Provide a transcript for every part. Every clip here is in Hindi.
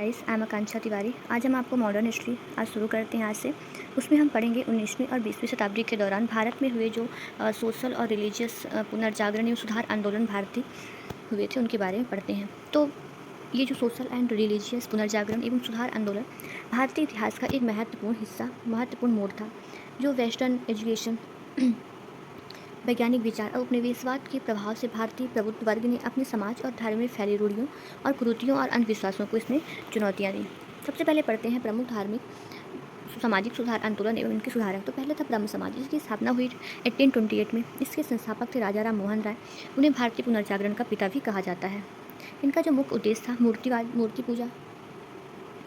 गाइस, आई एम आकांक्षा तिवारी। आज हम आपको मॉडर्न हिस्ट्री आज शुरू करते हैं आज से। उसमें हम पढ़ेंगे 19वीं और 20वीं शताब्दी के दौरान भारत में हुए जो सोशल और रिलीजियस पुनर्जागरण एवं सुधार आंदोलन भारतीय हुए थे उनके बारे में पढ़ते हैं। तो ये जो सोशल एंड रिलीजियस पुनर्जागरण एवं सुधार आंदोलन भारतीय इतिहास का एक महत्वपूर्ण मोड़ था, जो वेस्टर्न एजुकेशन वैज्ञानिक विचार और उपनिवेशवाद के प्रभाव से भारतीय प्रभुत्व वर्ग ने अपने समाज और धर्म में फैली रूढ़ियों और कुरीतियों और अंधविश्वासों को इसमें चुनौतियाँ दी। सबसे पहले पढ़ते हैं प्रमुख धार्मिक सामाजिक सुधार आंदोलन एवं इनके सुधारक। तो पहले था ब्रह्म समाज, जिसकी स्थापना हुई 1828 में। इसके संस्थापक थे राजा राम मोहन राय। उन्हें भारतीय पुनर्जागरण का पिता भी कहा जाता है। इनका जो मुख्य उद्देश्य था मूर्तिवाद, मूर्ति पूजा,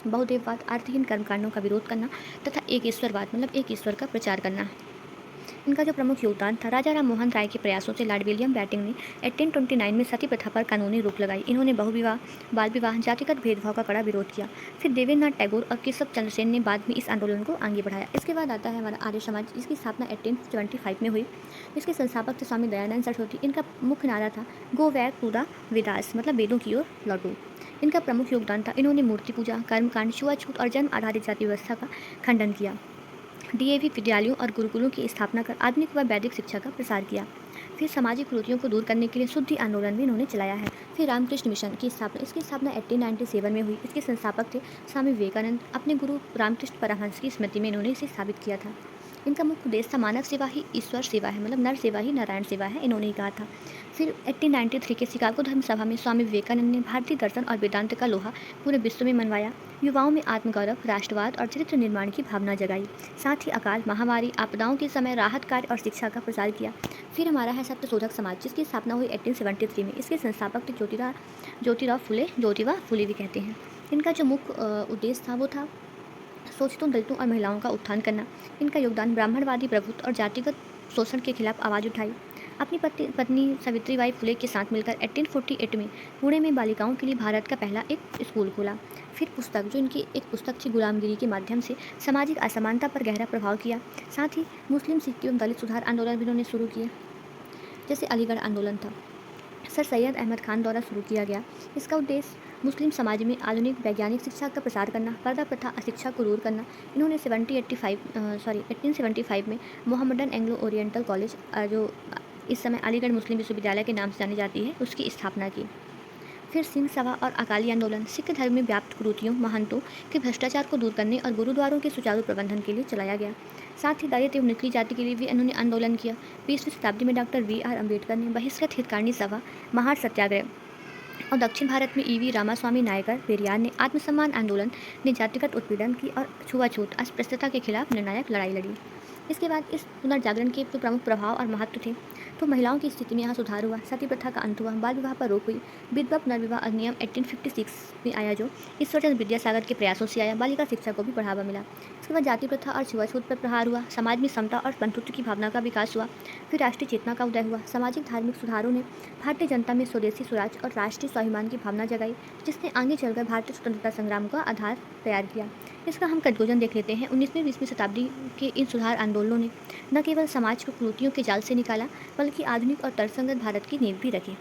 बहुदेववाद, अर्थहीन कर्मकांडों का विरोध करना तथा एक ईश्वरवाद मतलब एक ईश्वर का प्रचार करना। इनका जो प्रमुख योगदान था, राजा राम मोहन राय के प्रयासों से लॉर्ड विलियम बेंटिंक ने 1829 में सती प्रथा पर कानूनी रोक लगाई। इन्होंने बहुविवाह, बाल विवाह, जातिगत भेदभाव का कड़ा विरोध किया। फिर देवेंद्रनाथ टैगोर और केशव चंद्र सेन ने बाद में इस आंदोलन को आगे बढ़ाया। इसके बाद आता है हमारा आर्य समाज, जिसकी स्थापना 1875 में हुई। इसके संस्थापक थे स्वामी दयानंद सरस्वती। इनका मुख्य नारा था go back to the Vedas मतलब वेदों की ओर लौटो। इनका प्रमुख योगदान था, इन्होंने मूर्ति पूजा, कर्मकांड, छुआछूत और जन्म आधारित जाति व्यवस्था का खंडन किया। डीएवी विद्यालयों और गुरुकुलों की स्थापना कर आधुनिक व वैदिक शिक्षा का प्रसार किया। फिर सामाजिक कुरीतियों को दूर करने के लिए शुद्धि आंदोलन भी इन्होंने चलाया है। फिर रामकृष्ण मिशन की स्थापना, इसकी स्थापना 1897 में हुई। इसके संस्थापक थे स्वामी विवेकानंद। अपने गुरु रामकृष्ण परमहंस की स्मृति में इन्होंने इसे स्थापित किया था। इनका मुख्य उद्देश्य था मानव सेवा ही ईश्वर सेवा है मतलब नर सेवा ही नारायण सेवा है, इन्होंने ही कहा था। फिर 1893 के शिकागो धर्म सभा में स्वामी विवेकानंद ने भारतीय दर्शन और वेदांत का लोहा पूरे विश्व में मनवाया। युवाओं में आत्मगौरव, राष्ट्रवाद और चरित्र निर्माण की भावना जगाई। साथ ही अकाल, महामारी, आपदाओं के समय राहत कार्य और शिक्षा का प्रसार किया। फिर हमारा है सत्यशोधक समाज, जिसकी स्थापना हुई 1873 में। इसके संस्थापक थे ज्योतिबा फुले भी कहते हैं। इनका जो मुख्य उद्देश्य था वो था शोषितों, दलितों और महिलाओं का उत्थान करना। इनका योगदान ब्राह्मणवादी प्रभुत्व और जातिगत शोषण के खिलाफ आवाज़ उठाई। अपनी पत्नी सावित्रीबाई फुले के साथ मिलकर 1848 में पुणे में बालिकाओं के लिए भारत का पहला एक स्कूल खोला। फिर पुस्तक, जो इनकी एक पुस्तक थी, गुलामगिरी के माध्यम से सामाजिक असमानता पर गहरा प्रभाव किया। साथ ही मुस्लिम, सिख एवं दलित सुधार आंदोलन भी इन्होंने शुरू किए, जैसे अलीगढ़ आंदोलन था, सर सैयद अहमद खान द्वारा शुरू किया गया। इसका उद्देश्य मुस्लिम समाज में आधुनिक वैज्ञानिक शिक्षा का प्रसार करना, पर्दा प्रथा, अशिक्षा को दूर करना। इन्होंने 1875 में मोहम्मदन एंग्लो ओरिएंटल कॉलेज, जो इस समय अलीगढ़ मुस्लिम विश्वविद्यालय के नाम से जानी जाती है, उसकी स्थापना की। फिर सिंह सभा और अकाली आंदोलन सिख धर्म में व्याप्त कुरीतियों, महंतों के भ्रष्टाचार को दूर करने और गुरुद्वारों के सुचारू प्रबंधन के लिए चलाया गया। साथ ही दलित एवं निचली जाति के लिए भी इन्होंने आंदोलन किया। 20वीं शताब्दी में डॉक्टर VR अम्बेडकर ने बहिष्कृत हितकारिणी सभा, महार सत्याग्रह और दक्षिण भारत में EV रामास्वामी नायकर पेरियार ने आत्मसम्मान आंदोलन ने जातिगत उत्पीड़न की और छुआछूत, अस्पृश्यता के खिलाफ निर्णायक लड़ाई लड़ी। इसके बाद इस पुनर्जागरण के जो प्रमुख प्रभाव और महत्व थे, तो महिलाओं की स्थिति में यहाँ सुधार हुआ, सती प्रथा का अंत हुआ, बाल विवाह पर रोक हुई, विधवा पुनर्विवाह अधिनियम 1856 में आया, जो ईश्वरचंद्र विद्यासागर के प्रयासों से आया। बालिका शिक्षा को भी बढ़ावा मिला। इसके बाद जाति प्रथा और छुआछूत पर प्रहार हुआ, समाज में समता और बंधुत्व की भावना का विकास हुआ। फिर राष्ट्रीय चेतना का उदय हुआ। सामाजिक धार्मिक सुधारों ने भारतीय जनता में स्वदेशी स्वराज और राष्ट्रीय स्वाभिमान की भावना जगाई, जिसने आगे चलकर भारतीय स्वतंत्रता संग्राम का आधार तैयार किया। इसका हम कंक्लूजन देख लेते हैं। 19वीं 20वीं शताब्दी के इन सुधार आंदोलनों ने न केवल समाज को कुरीतियों के जाल से निकाला, बल्कि आधुनिक और तर्कसंगत भारत की नींव भी रखी।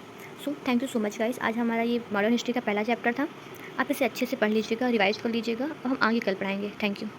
So thank you so much guys. आज हमारा ये मॉडर्न हिस्ट्री का पहला चैप्टर था। आप इसे अच्छे से पढ़ लीजिएगा, रिवाइज कर लीजिएगा और हम आगे कल पढ़ाएंगे। Thank you.